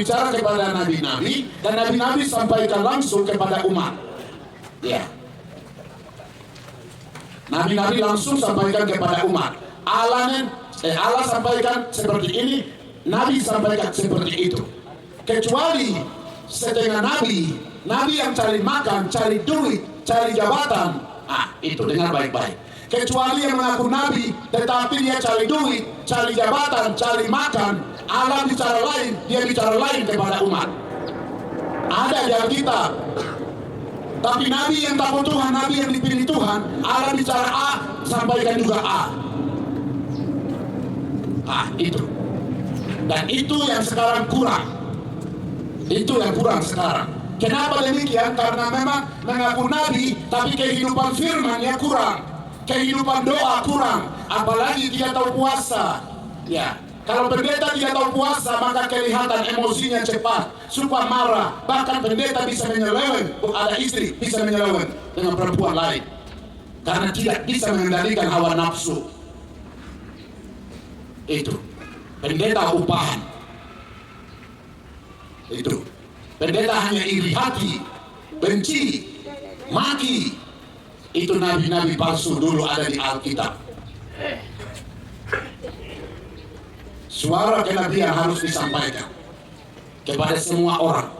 berbicara kepada nabi-nabi dan nabi-nabi sampaikan langsung kepada umat. Ya. Nabi-nabi langsung sampaikan kepada umat. Allah sampaikan seperti ini, nabi sampaikan seperti itu. Kecuali setengah nabi yang cari makan, cari duit, cari jabatan. Itu dengar baik-baik. Kecuali yang mengaku nabi tetapi dia cari duit, cari jabatan, cari makan, Allah bicara lain, dia bicara lain kepada umat. Ada di Alkitab. Tapi nabi yang takut Tuhan, nabi yang dipilih Tuhan, Allah bicara A, sampaikan juga A. Itu. Dan itu yang sekarang kurang. Itu yang kurang sekarang. Kenapa demikian? Karena memang mengaku nabi, tapi kehidupan firman-nya kurang. Kehidupan doa kurang. Apalagi dia tahu puasa. Ya. Kalau pendeta tidak tahu puasa, maka kelihatan emosinya cepat, suka marah. Bahkan pendeta bisa menyeleweng, ada istri bisa menyeleweng dengan perempuan lain. Karena tidak bisa mengendalikan hawa nafsu. Itu. Pendeta upahan. Itu. Pendeta hanya iri hati, benci, maki. Itu nabi-nabi palsu dulu ada di Alkitab. Suara kenabian harus disampaikan kepada semua orang.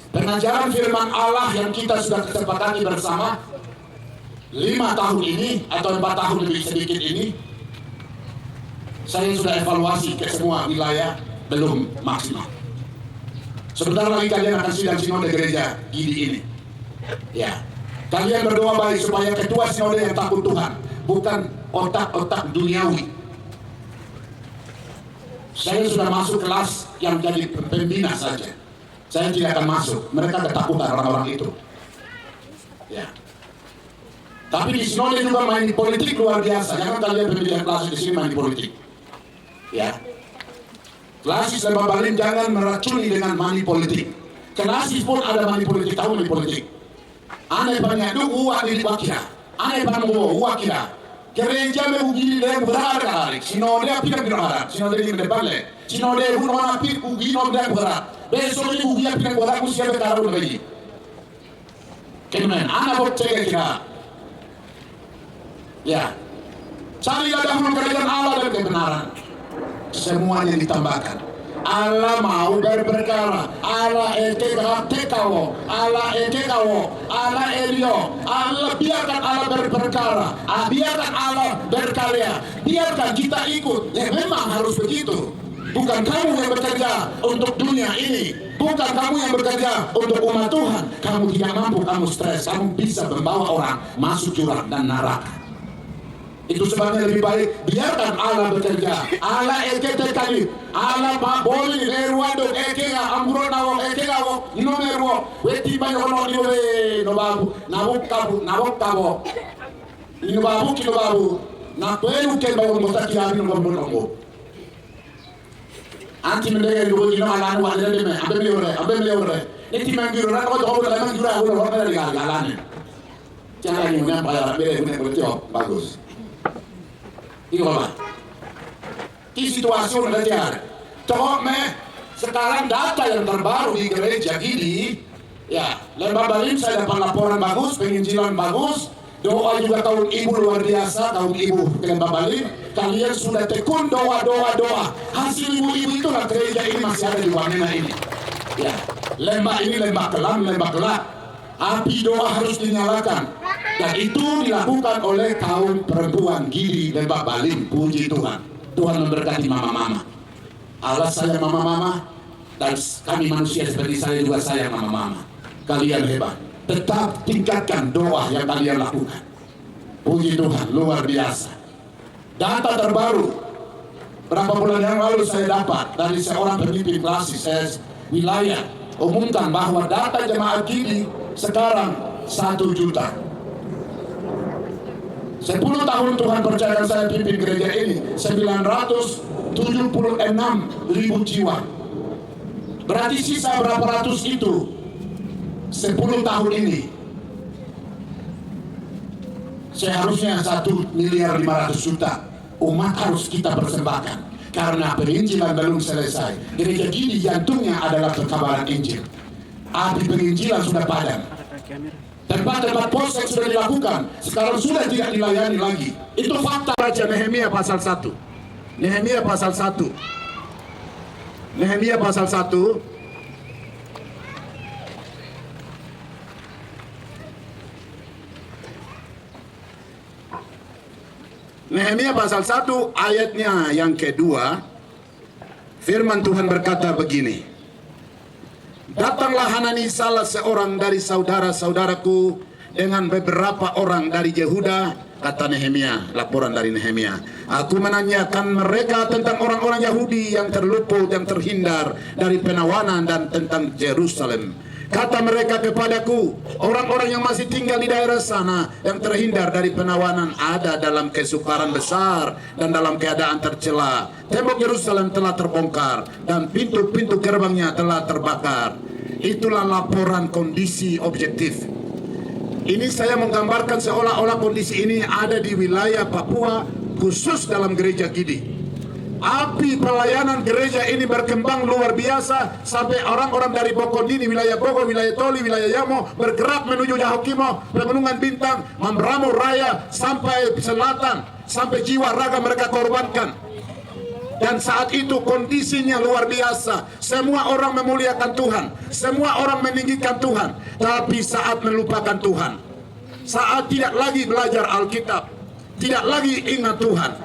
Pengajaran firman Allah yang kita sudah kesepakati bersama 5 tahun ini atau 4 tahun lebih sedikit ini, saya sudah evaluasi ke semua wilayah, belum maksimal. Sebentar lagi kalian akan sidang sinode gereja Gidi ini. Ya, kalian berdoa baik supaya ketua sinode yang takut Tuhan, bukan otak-otak duniawi. Saya sudah masuk kelas yang jadi pembina saja. Saya tidak akan masuk. Mereka ketakutan orang-orang itu. Ya. Tapi di sinode juga main politik luar biasa. Jangan kalian pemilihan kelas di sini main politik. Ya. Klasis dan Babalin jangan meracuni dengan money politik. Klasis pun ada money politik, tahu money politik. Ane panyadu uwa di wakira. Ane panyadu uwa kira. Gereja mengugili dan berat kali. Sinode apika berat. Sinode ini berdebatlah. Sinode hunona apik ugili dan berat. Besok ini ugili apika berat usia bertaruh lagi. Kemudian anak bot cek kira. Ya. Carilah dahulu kerajaan Allah dan kebenaran. Semuanya ditambahkan. Allah mau berperkara. Allah tekawo. Allah tekawo. Allah elio. Allah biarkan Allah berperkara. Biarkan Allah berkarya. Biarkan kita ikut. Ya memang harus begitu. Bukan kamu yang bekerja untuk dunia ini. Bukan kamu yang bekerja untuk umat Tuhan. Kamu tidak mampu, kamu stres. Kamu bisa membawa orang masuk jurang dan neraka. Itu sebabnya lebih baik biarkan Allah bekerja. Allah kali. Allah boleh leruado ekega amro nawo ekega wo nomero weti banyo no niwe no babu nabuk kabo. Ino babu kino babu. Na kwenu ke babu mutaki abi no babu. Anti mendega ndo ino ala no wala deme ambe leore. Neti mangiro na ko do la mangiro ko ro na ga galane. Jangan ni na pa be ne ko tio bagus. Igual. Di situazione da teare. Tome Sekarang data yang terbaru di gereja Gidi, ya, Lembah Balim saya dapat laporan bagus, penginjilan bagus, doa juga kaum ibu luar biasa, kaum ibu Lembah Balim. Kalian sudah tekun doa. Hasil ibu-ibu itulah gereja ini masih ada di Wamena ini. Ya, lembah ini lembah kelam, lembah gelap. Api doa harus dinyalakan. Dan itu dilakukan oleh kaum perempuan Gidi Lembah Balim. Puji Tuhan. Tuhan memberkati mama-mama. Allah sayang mama-mama, dan kami manusia seperti saya juga sayang mama-mama. Kalian hebat. Tetap tingkatkan doa yang kalian lakukan. Puji Tuhan, luar biasa. Data terbaru berapa bulan yang lalu saya dapat dari seorang pemimpin klasik saya wilayah umumkan bahwa data jemaat Gidi sekarang 1 juta. 10 tahun Tuhan percayakan saya pimpin gereja ini, 976.000 jiwa. Berarti sisa berapa ratus itu 10 tahun ini. Seharusnya 1.500.000.000 umat harus kita persembahkan. Karena penginjilan belum selesai. Gereja Gidi jantungnya adalah perkabaran Injil. Api penginjilan sudah padam. Tempat-tempat polsek sudah dilakukan, sekarang sudah tidak dilayani lagi. Itu fakta. Baca Nehemia pasal 1. Nehemia pasal 1. Nehemia pasal 1. Nehemia pasal 1 ayatnya yang kedua. Firman Tuhan berkata begini. Datanglah Hanani salah seorang dari saudara-saudaraku dengan beberapa orang dari Yehuda, kata Nehemia, laporan dari Nehemia. Aku menanyakan mereka tentang orang-orang Yahudi yang terluput, yang terhindar dari penawanan dan tentang Yerusalem. Kata mereka kepadaku, orang-orang yang masih tinggal di daerah sana yang terhindar dari penawanan ada dalam kesukaran besar dan dalam keadaan tercela. Tembok Yerusalem telah terbongkar dan pintu-pintu gerbangnya telah terbakar. Itulah laporan kondisi objektif. Ini saya menggambarkan seolah-olah kondisi ini ada di wilayah Papua, khusus dalam gereja Gidi. Api pelayanan gereja ini berkembang luar biasa sampai orang-orang dari Bokodini, wilayah Bogor, wilayah Toli, wilayah Yamo bergerak menuju Yahukimo, Pegunungan Bintang, Mambramo Raya sampai selatan, sampai jiwa raga mereka korbankan. Dan saat itu kondisinya luar biasa. Semua orang memuliakan Tuhan, semua orang meninggikan Tuhan, tapi saat melupakan Tuhan, saat tidak lagi belajar Alkitab, tidak lagi ingat Tuhan,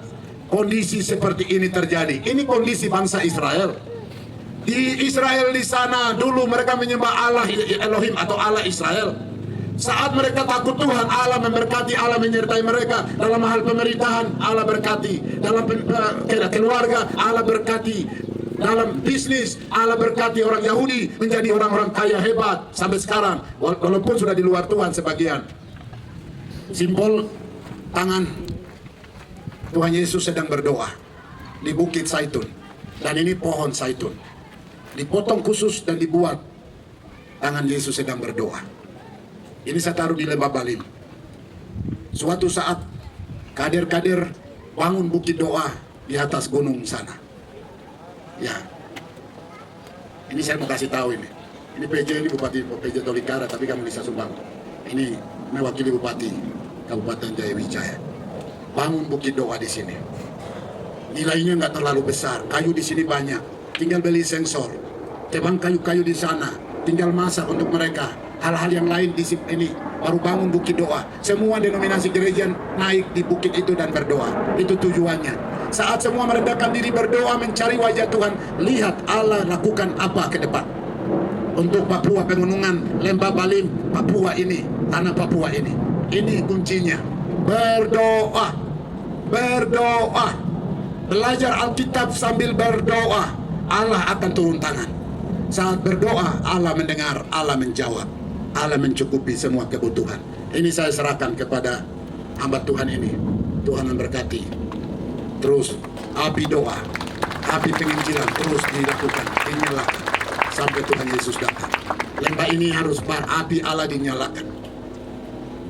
kondisi seperti ini terjadi. Ini kondisi bangsa Israel. Di Israel di sana dulu mereka menyembah Allah Elohim atau Allah Israel. Saat mereka takut Tuhan, Allah memberkati, Allah menyertai mereka. Dalam hal pemerintahan, Allah berkati. Dalam keluarga, Allah berkati. Dalam bisnis, Allah berkati. Orang Yahudi menjadi orang-orang kaya hebat sampai sekarang, walaupun sudah di luar Tuhan sebagian. Simbol tangan Tuhan Yesus sedang berdoa di Bukit Zaitun, dan ini pohon zaitun dipotong khusus dan dibuat tangan Yesus sedang berdoa. Ini saya taruh di Lembah Balim. Suatu saat kader-kader bangun bukit doa di atas gunung sana. Ya, ini saya mau kasih tahu ini. Ini PJ, ini Bupati PJ Tolikara, tapi kamu bisa sumbang. Ini mewakili Bupati Kabupaten Jayawijaya. Bangun bukit doa di sini. Nilainya nggak terlalu besar. Kayu di sini banyak. Tinggal beli sensor. Tebang kayu-kayu di sana. Tinggal masak untuk mereka. Hal-hal yang lain di sini. Baru bangun bukit doa. Semua denominasi gereja naik di bukit itu dan berdoa. Itu tujuannya. Saat semua meredakan diri berdoa mencari wajah Tuhan, lihat Allah lakukan apa ke depan. Untuk Papua Pegunungan, Lembah Balim, Papua ini, tanah Papua ini. Ini kuncinya. Berdoa. Berdoa. Belajar Alkitab sambil berdoa. Allah akan turun tangan. Saat berdoa, Allah mendengar, Allah menjawab. Allah mencukupi semua kebutuhan. Ini saya serahkan kepada hamba Tuhan ini. Tuhan memberkati. Terus api doa, api penginjilan terus dilakukan, dinyalakan sampai Tuhan Yesus datang. Lembah ini harus api Allah dinyalakan.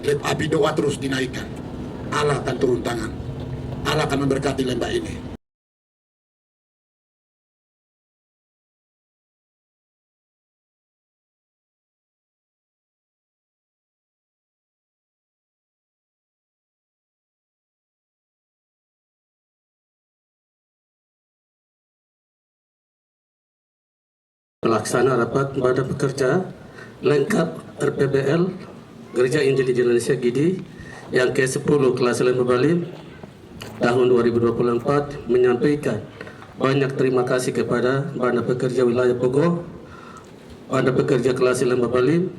Api doa terus dinaikkan. Allah akan turun tangan. Allah akan memberkati lembah ini. Pelaksana rapat badan pekerja lengkap RPBL Gereja Injili di Indonesia GIDI yang ke-10 kelas Lembah Balim tahun 2024 menyampaikan banyak terima kasih kepada Banda Pekerja Wilayah Pogo, Banda Pekerja Kelas Lembah Balim,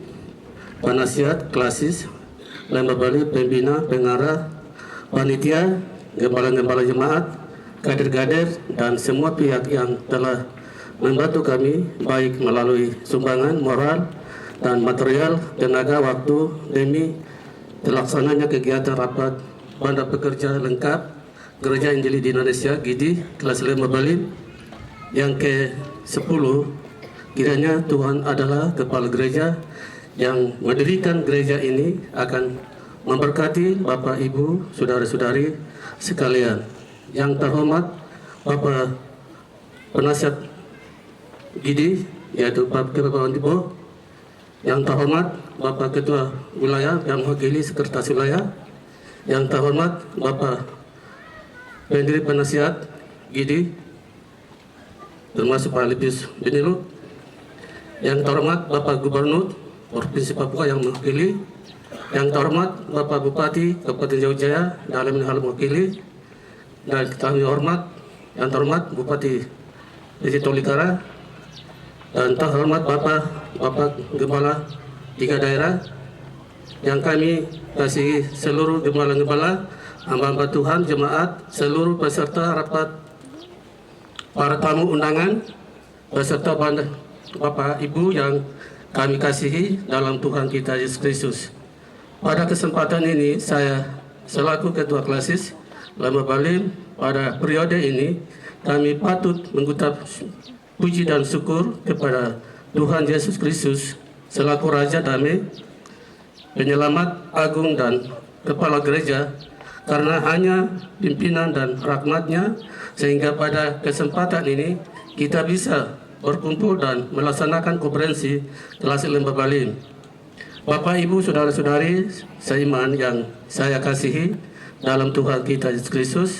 Penasihat Klasis Lembah Balim, Pembina, Pengarah, Panitia, Gembala-gembala Jemaat, kader-kader, dan semua pihak yang telah membantu kami baik melalui sumbangan moral dan material, tenaga, waktu demi terlaksananya kegiatan rapat Banda Pekerja Lengkap Gereja Injili di Indonesia GIDI kelas Lembah Balim yang ke-10. Kiranya Tuhan adalah kepala gereja yang mendirikan gereja ini akan memberkati Bapak, Ibu, saudara-saudari sekalian. Yang terhormat Bapak Penasihat GIDI, yaitu Bapak Kepala Dipo. Yang terhormat Bapak Ketua Wilayah yang mewakili Sekretaris Wilayah. Yang terhormat Bapak Pendiri Penasihat GIDI, termasuk Pak Lipius Benilu. Yang terhormat Bapak Gubernur Provinsi Papua yang mewakili. Yang terhormat Bapak Bupati Kabupaten Jauh Jaya dalam hal mewakili. Dan kami hormat yang terhormat Bupati Desa Tolikara, dan terhormat Bapak Gembala 3 daerah yang kami kasih seluruh gembala-gembala, hamba-hamba Tuhan, jemaat, seluruh peserta rapat, para tamu undangan, beserta Bapak Ibu yang kami kasihi dalam Tuhan kita Yesus Kristus. Pada kesempatan ini saya selaku Ketua Klasis Lembah Balim pada periode ini kami patut mengucap puji dan syukur kepada Tuhan Yesus Kristus selaku Raja Damai, Penyelamat Agung dan Kepala Gereja, karena hanya pimpinan dan rahmat-Nya sehingga pada kesempatan ini kita bisa berkumpul dan melaksanakan konferensi kelas Lembah Balim. Bapak, Ibu, saudara-saudari seiman yang saya kasihi dalam Tuhan kita Yesus Kristus,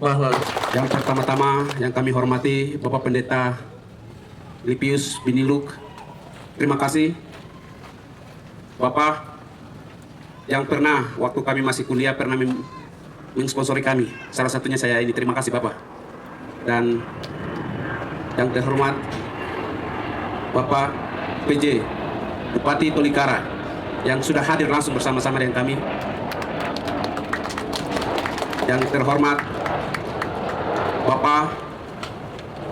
bahwa yang pertama-tama yang kami hormati Bapak Pendeta Lipius Biniluk, terima kasih Bapak yang pernah waktu kami masih kuliah pernah mensponsori kami. Salah satunya saya ini, terima kasih Bapak. Dan yang terhormat Bapak PJ Bupati Tolikara yang sudah hadir langsung bersama-sama dengan kami. Yang terhormat Bapak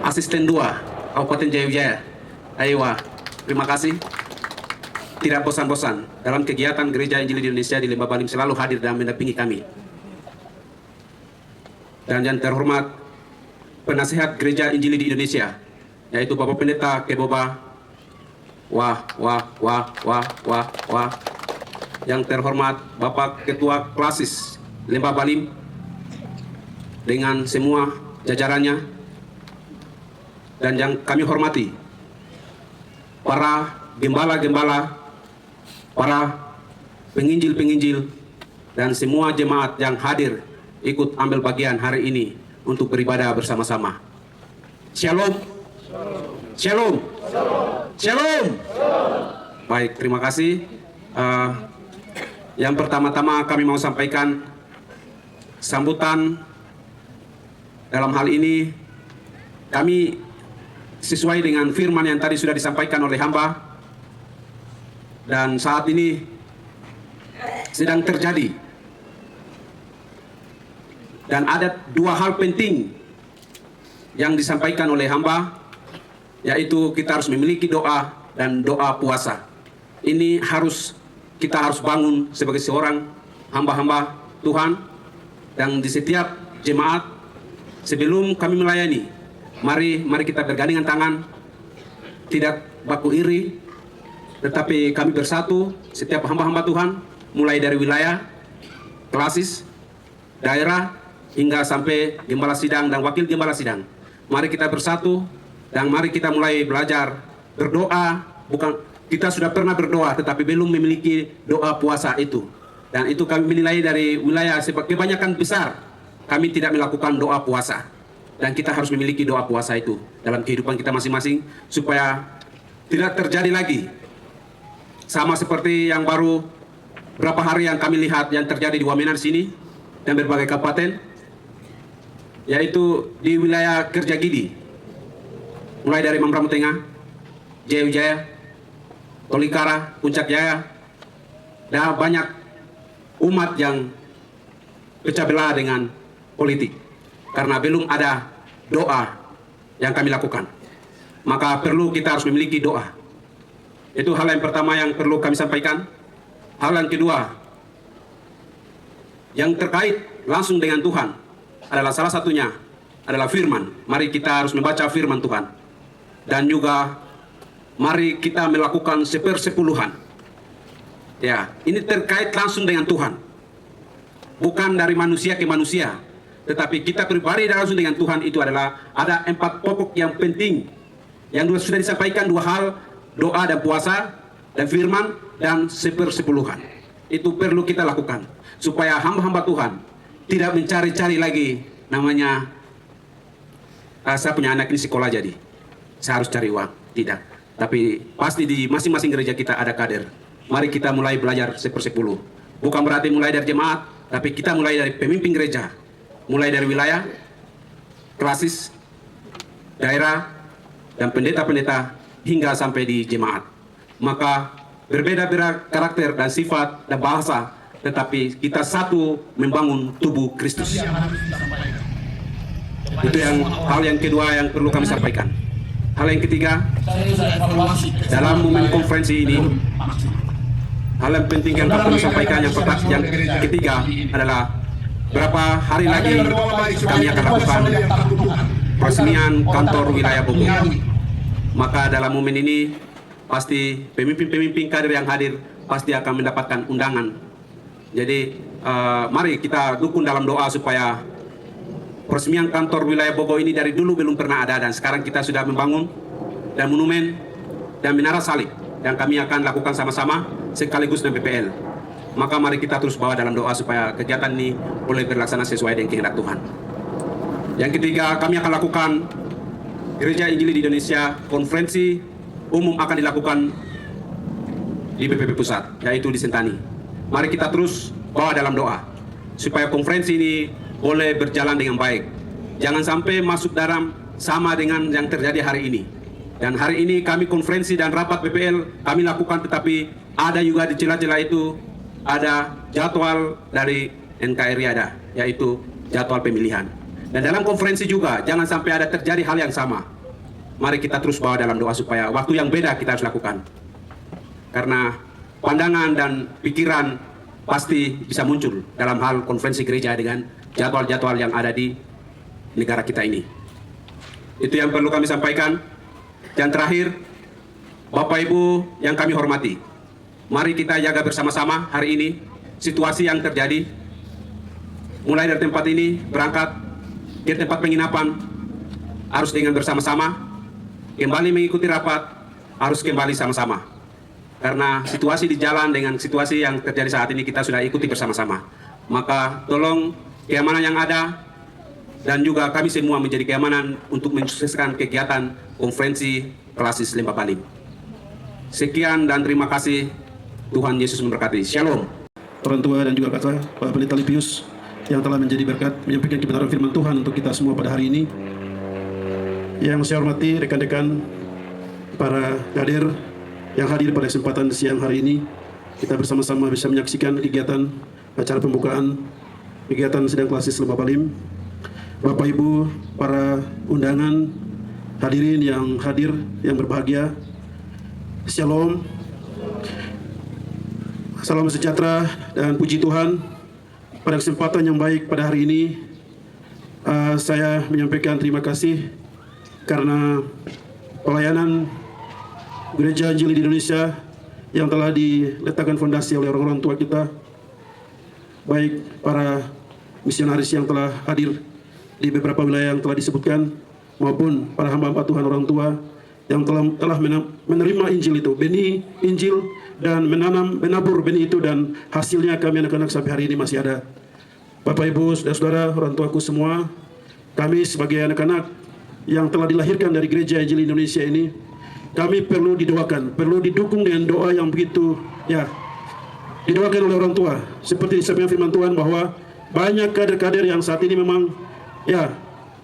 Asisten 2 Kabupaten Jaya Wijaya, Aiwa, terima kasih. Tidak bosan-bosan dalam kegiatan Gereja Injili di Indonesia di Lembah Balim, selalu hadir dan mendampingi kami. Dan yang terhormat Penasihat Gereja Injili di Indonesia, yaitu Bapak Pendeta Keboba, Yang terhormat Bapak Ketua Klasis Lembah Balim dengan semua jajarannya, dan yang kami hormati para gembala-gembala, para penginjil-penginjil, dan semua jemaat yang hadir ikut ambil bagian hari ini untuk beribadah bersama-sama. Shalom. Shalom. Shalom. Baik, terima kasih. Yang pertama-tama kami mau sampaikan sambutan. Dalam hal ini kami sesuai dengan firman yang tadi sudah disampaikan oleh hamba, dan saat ini sedang terjadi, dan ada 2 hal penting yang disampaikan oleh hamba, yaitu kita harus memiliki doa dan doa puasa. Ini kita harus bangun sebagai seorang hamba-hamba Tuhan, dan di setiap jemaat. Sebelum kami melayani, mari kita bergandengan tangan, tidak baku iri, tetapi kami bersatu, setiap hamba-hamba Tuhan, mulai dari wilayah, klasis, daerah, hingga sampai gembala sidang dan wakil gembala sidang. Mari kita bersatu, dan mari kita mulai belajar berdoa. Kita sudah pernah berdoa, tetapi belum memiliki doa puasa itu. Dan itu kami menilai dari wilayah, kebanyakan besar kami tidak melakukan doa puasa, dan kita harus memiliki doa puasa itu dalam kehidupan kita masing-masing, supaya tidak terjadi lagi. Sama seperti yang baru berapa hari yang kami lihat yang terjadi di Wamena sini dan berbagai kabupaten, yaitu di wilayah Kerja Gidi, mulai dari Mambramo Tengah, Jaya Wijaya, Tolikara, Puncak Jaya, dan banyak umat yang pecah belah dengan politik karena belum ada doa yang kami lakukan. Maka perlu kita harus memiliki doa. Itu hal yang pertama yang perlu kami sampaikan. Hal yang kedua, yang terkait langsung dengan Tuhan adalah salah satunya adalah firman. Mari kita harus membaca firman Tuhan. Dan juga mari kita melakukan sepersepuluhan. Ya, ini terkait langsung dengan Tuhan. Bukan dari manusia ke manusia, tetapi kita pribadi langsung dengan Tuhan. Itu adalah ada 4 pokok yang penting yang sudah disampaikan, 2 hal, doa dan puasa dan firman dan sepersepuluhan. Itu perlu kita lakukan supaya hamba-hamba Tuhan tidak mencari-cari lagi namanya saya punya anak ini sekolah jadi saya harus cari uang. Tidak, tapi pasti di masing-masing gereja kita ada kader. Mari kita mulai belajar sepersepuluh. Bukan berarti mulai dari jemaat, tapi kita mulai dari pemimpin gereja, mulai dari wilayah, klasis, daerah, dan pendeta-pendeta hingga sampai di jemaat. Maka berbeda-beda karakter dan sifat dan bahasa, tetapi kita satu membangun tubuh Kristus. Itu hal yang kedua yang perlu kami sampaikan. Hal yang ketiga, dalam momen konferensi ini, hal yang penting yang perlu sampaikan yang ketiga adalah berapa hari lagi kami akan lakukan peresmian kantor wilayah Bogor. Maka dalam momen ini pasti pemimpin-pemimpin kader yang hadir pasti akan mendapatkan undangan. Jadi mari kita dukung dalam doa supaya peresmian kantor wilayah Bogor ini dari dulu belum pernah ada, dan sekarang kita sudah membangun dan monumen dan menara salib yang kami akan lakukan sama-sama sekaligus dengan PPL. Maka mari kita terus bawa dalam doa supaya kegiatan ini boleh berlaksana sesuai dengan kehendak Tuhan. Yang ketiga, kami akan lakukan Gereja Injili di Indonesia, konferensi umum akan dilakukan di BPP Pusat, yaitu di Sentani. Mari kita terus bawa dalam doa supaya konferensi ini boleh berjalan dengan baik. Jangan sampai masuk dalam sama dengan yang terjadi hari ini. Dan hari ini kami konferensi dan rapat BPL kami lakukan, tetapi ada juga di celah-celah itu ada jadwal dari NKRI ada, yaitu jadwal pemilihan. Dan dalam konferensi juga jangan sampai ada terjadi hal yang sama. Mari kita terus bawa dalam doa supaya waktu yang beda kita harus lakukan. Karena pandangan dan pikiran pasti bisa muncul dalam hal konferensi gereja dengan jadwal-jadwal yang ada di negara kita ini. Itu yang perlu kami sampaikan. Dan terakhir, Bapak Ibu yang kami hormati, mari kita jaga bersama-sama hari ini situasi yang terjadi. Mulai dari tempat ini berangkat ke tempat penginapan harus dengan bersama-sama, kembali mengikuti rapat harus kembali sama-sama. Karena situasi di jalan dengan situasi yang terjadi saat ini kita sudah ikuti bersama-sama. Maka tolong keamanan yang ada dan juga kami semua menjadi keamanan untuk mensukseskan kegiatan konferensi klasis Lembah Balim. Sekian dan terima kasih. Tuhan Yesus memberkati. Shalom. Orang tua dan juga kata Pak Pendeta Lipius yang telah menjadi berkat menyampaikan kebenaran firman Tuhan untuk kita semua pada hari ini. Yang saya hormati rekan-rekan para kader yang hadir pada kesempatan siang hari ini. Kita bersama-sama bisa menyaksikan kegiatan acara pembukaan kegiatan sidang klasis Lembah Balim. Bapak Ibu, para undangan, hadirin yang hadir, yang berbahagia, Shalom, salam sejahtera dan puji Tuhan. Pada kesempatan yang baik pada hari ini, saya menyampaikan terima kasih karena pelayanan Gereja Injili di Indonesia yang telah diletakkan fondasi oleh orang-orang tua kita, baik para misionaris yang telah hadir di beberapa wilayah yang telah disebutkan, maupun para hamba-hamba Tuhan orang tua yang telah menerima Injil itu, benih Injil, dan menabur benih itu, dan hasilnya kami anak-anak sampai hari ini masih ada. Bapak Ibu, saudara-saudara, orang tuaku semua, kami sebagai anak-anak yang telah dilahirkan dari Gereja Injil Indonesia ini, kami perlu didoakan, perlu didukung dengan doa yang begitu ya didoakan oleh orang tua. Seperti disebutkan firman Tuhan bahwa banyak kader-kader yang saat ini memang ya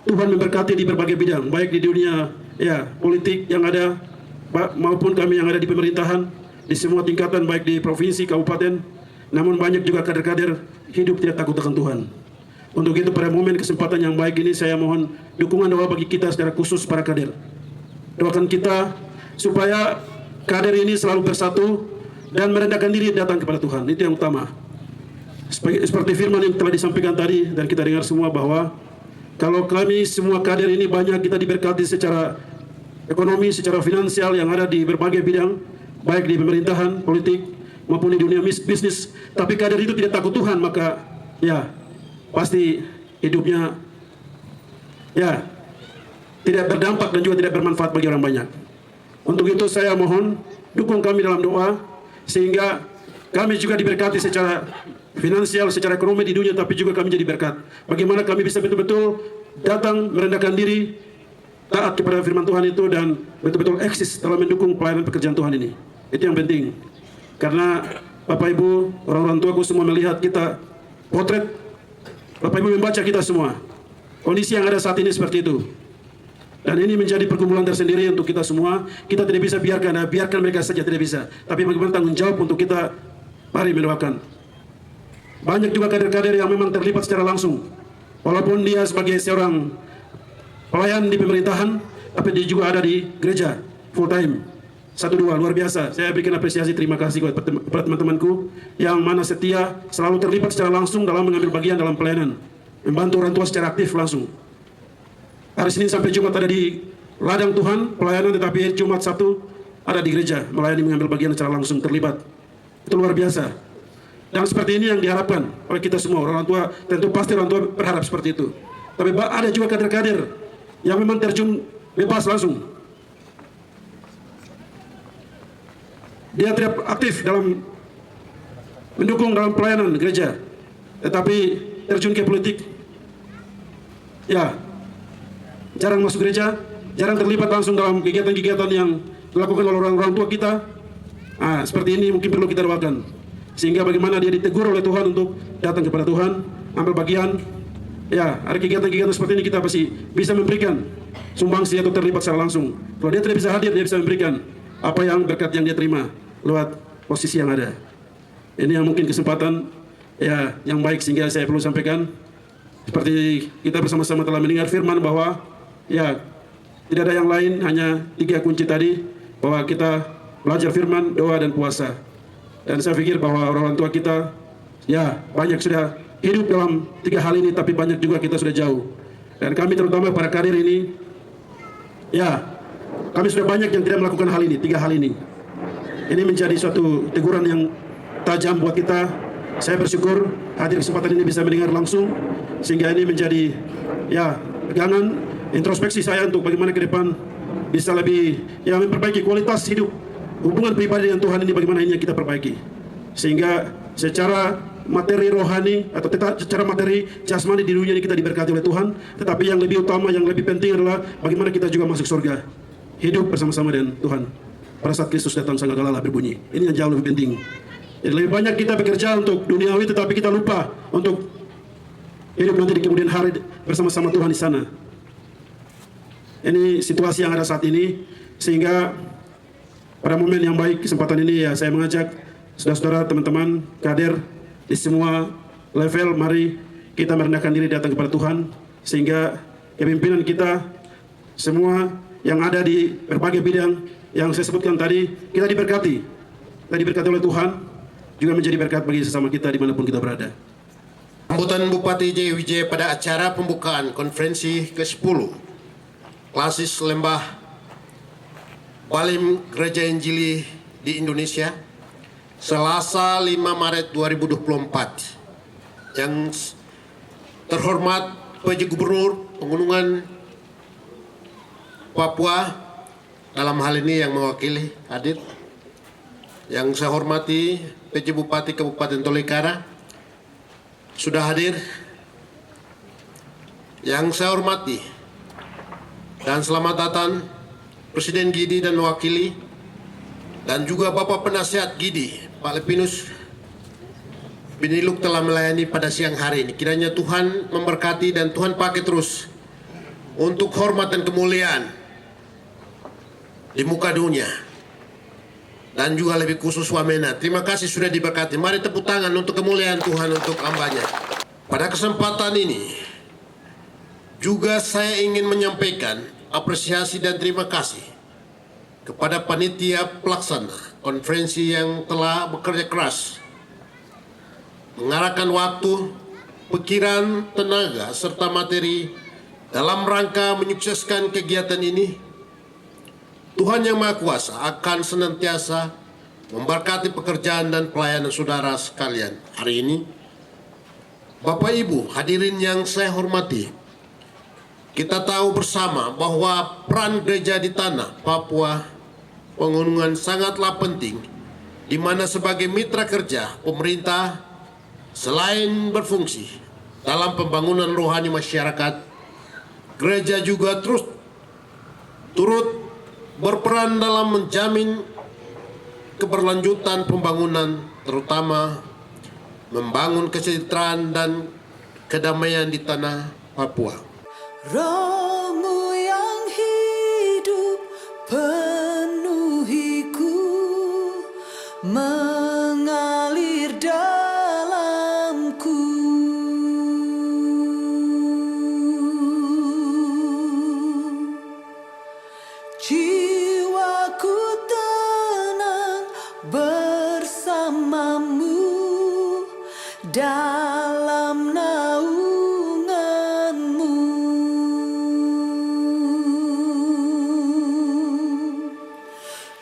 Tuhan memberkati di berbagai bidang, baik di dunia ya politik yang ada maupun kami yang ada di pemerintahan di semua tingkatan, baik di provinsi, kabupaten. Namun banyak juga kader-kader hidup tidak takut akan Tuhan. Untuk itu pada momen kesempatan yang baik ini saya mohon dukungan doa bagi kita secara khusus para kader. Doakan kita supaya kader ini selalu bersatu dan merendahkan diri datang kepada Tuhan. Itu yang utama. Seperti firman yang telah disampaikan tadi dan kita dengar semua bahwa kalau kami semua kader ini banyak kita diberkati secara ekonomi, secara finansial yang ada di berbagai bidang, baik di pemerintahan, politik, maupun di dunia bisnis, tapi kader itu tidak takut Tuhan, maka ya pasti hidupnya ya tidak berdampak dan juga tidak bermanfaat bagi orang banyak. Untuk itu saya mohon dukung kami dalam doa sehingga kami juga diberkati secara finansial, secara ekonomi di dunia, tapi juga kami jadi berkat. Bagaimana kami bisa betul-betul datang merendahkan diri, taat kepada firman Tuhan itu dan betul-betul eksis dalam mendukung pelayanan pekerjaan Tuhan ini. Itu yang penting. Karena Bapak Ibu, orang-orang tuaku semua melihat kita potret, Bapak Ibu membaca kita semua. Kondisi yang ada saat ini seperti itu. Dan ini menjadi pergumulan tersendiri untuk kita semua. Kita tidak bisa biarkan mereka saja, tidak bisa. Tapi bagaimana tanggung jawab untuk kita, mari mendoakan. Banyak juga kader-kader yang memang terlibat secara langsung. Walaupun dia sebagai seorang pelayan di pemerintahan, tapi dia juga ada di gereja full time. 1-2 luar biasa. Saya berikan apresiasi, terima kasih kepada teman-temanku yang mana setia selalu terlibat secara langsung dalam mengambil bagian dalam pelayanan, membantu orang tua secara aktif langsung. Hari Senin sampai Jumat ada di ladang Tuhan pelayanan, tetapi Jumat Sabtu ada di gereja melayani, mengambil bagian secara langsung, terlibat. Itu luar biasa. Dan seperti ini yang diharapkan oleh kita semua. Orang tua, tentu pasti orang tua berharap seperti itu. Tapi ada juga kader-kader yang memang terjun bebas langsung. Dia tidak aktif dalam mendukung dalam pelayanan gereja, tetapi terjun ke politik. Ya, jarang masuk gereja, jarang terlibat langsung dalam kegiatan-kegiatan yang dilakukan oleh orang-orang tua kita. Seperti ini mungkin perlu kita doakan. Sehingga bagaimana dia ditegur oleh Tuhan untuk datang kepada Tuhan, ambil bagian. Ya, ada kegiatan-kegiatan seperti ini kita pasti bisa memberikan sumbangsi atau terlibat secara langsung. Kalau dia tidak bisa hadir, dia bisa memberikan apa yang berkat yang dia terima lewat posisi yang ada. Ini yang mungkin kesempatan ya yang baik sehingga saya perlu sampaikan. Seperti kita bersama-sama telah mendengar firman bahwa ya tidak ada yang lain, hanya 3 kunci tadi, bahwa kita belajar firman, doa dan puasa. Dan saya pikir bahwa orang tua kita ya banyak sudah hidup dalam 3 hal ini, tapi banyak juga kita sudah jauh. Dan kami terutama para kader ini ya kami sudah banyak yang tidak melakukan hal ini, 3 hal ini. Ini menjadi suatu teguran yang tajam buat kita. Saya bersyukur hadir kesempatan ini bisa mendengar langsung, sehingga ini menjadi ya pegangan introspeksi saya untuk bagaimana ke depan bisa lebih ya memperbaiki kualitas hidup hubungan pribadi dengan Tuhan ini, bagaimana ini yang kita perbaiki. Sehingga secara materi rohani atau secara materi jasmani di dunia ini kita diberkati oleh Tuhan, tetapi yang lebih utama, yang lebih penting adalah bagaimana kita juga masuk surga, hidup bersama-sama dengan Tuhan pada saat Kristus datang sangkakala berbunyi. Ini yang jauh lebih penting. Jadi lebih banyak kita bekerja untuk duniawi, tetapi kita lupa untuk hidup nanti di kemudian hari bersama-sama Tuhan di sana. Ini situasi yang ada saat ini, sehingga pada momen yang baik kesempatan ini ya saya mengajak saudara-saudara, teman-teman, kader di semua level, mari kita merendahkan diri datang kepada Tuhan, sehingga kepimpinan kita semua yang ada di berbagai bidang yang saya sebutkan tadi, kita diberkati. Kita diberkati oleh Tuhan, juga menjadi berkat bagi sesama kita dimanapun kita berada. Sambutan Bupati J. Wijaya pada acara pembukaan konferensi ke-10 Klasis Lembah Balim Gereja Injili di Indonesia, Selasa 5 Maret 2024. Yang terhormat PJ Gubernur Pegunungan Papua dalam hal ini yang mewakili hadir. Yang saya hormati PJ Bupati Kabupaten Tolikara sudah hadir. Yang saya hormati dan selamat datang Presiden GIDI dan mewakili, dan juga Bapak Penasihat GIDI, Pak Lepinus Biniluk telah melayani pada siang hari ini. Kiranya Tuhan memberkati dan Tuhan pakai terus untuk hormat dan kemuliaan di muka dunia. Dan juga lebih khusus Wamena. Terima kasih sudah diberkati. Mari tepuk tangan untuk kemuliaan Tuhan untuk hambanya. Pada kesempatan ini juga saya ingin menyampaikan apresiasi dan terima kasih kepada panitia pelaksana konferensi yang telah bekerja keras mengarahkan waktu, pikiran, tenaga, serta materi dalam rangka menyukseskan kegiatan ini. Tuhan Yang Maha Kuasa akan senantiasa memberkati pekerjaan dan pelayanan saudara sekalian. Hari ini, Bapak Ibu hadirin yang saya hormati, kita tahu bersama bahwa peran gereja di tanah Papua Pegunungan sangatlah penting, di mana sebagai mitra kerja pemerintah, selain berfungsi dalam pembangunan rohani masyarakat, gereja juga turut berperan dalam menjamin keberlanjutan pembangunan, terutama membangun kesejahteraan dan kedamaian di tanah Papua. Roh-Mu yang hidup penuhiku, mengalir dalamku. Jiwaku tenang bersamamu dalam naungan-Mu.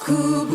Ku